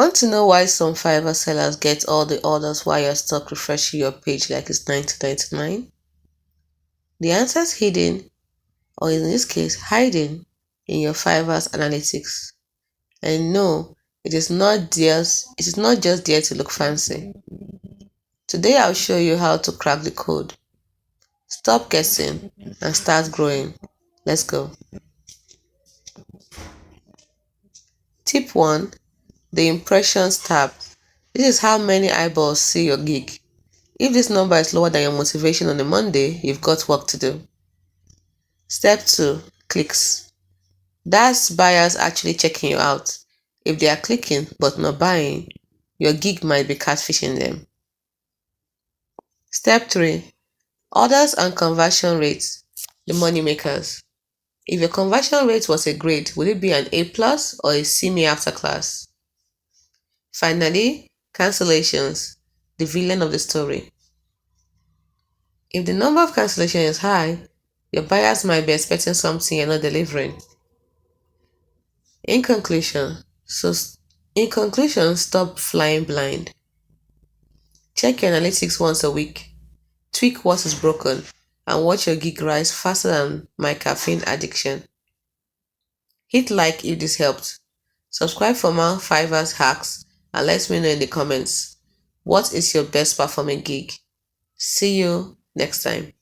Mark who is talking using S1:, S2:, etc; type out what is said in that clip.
S1: Want to know why some Fiverr sellers get all the orders while you're stuck refreshing your page like it's 1999? The answer is hidden, or in this case, hiding, in your Fiverr's analytics. And no, it is not just there to look fancy. Today I'll show you how to crack the code. Stop guessing and start growing. Let's go. Tip 1. The Impressions tab. This is how many eyeballs see your gig. If this number is lower than your motivation on a Monday, you've got work to do. Step 2. Clicks. That's buyers actually checking you out. If they are clicking but not buying, your gig might be catfishing them. Step 3. Orders and conversion rates. The money makers. If your conversion rate was a grade, would it be an A+ or a C me after class? Finally, cancellations. The villain of the story. If the number of cancellations is high, your buyers might be expecting something you're not delivering. In conclusion, stop flying blind. Check your analytics once a week. Tweak what is broken and watch your gig rise faster than my caffeine addiction. Hit like if this helped. Subscribe for more Fiverr's hacks and let me know in the comments, what is your best performing gig? See you next time.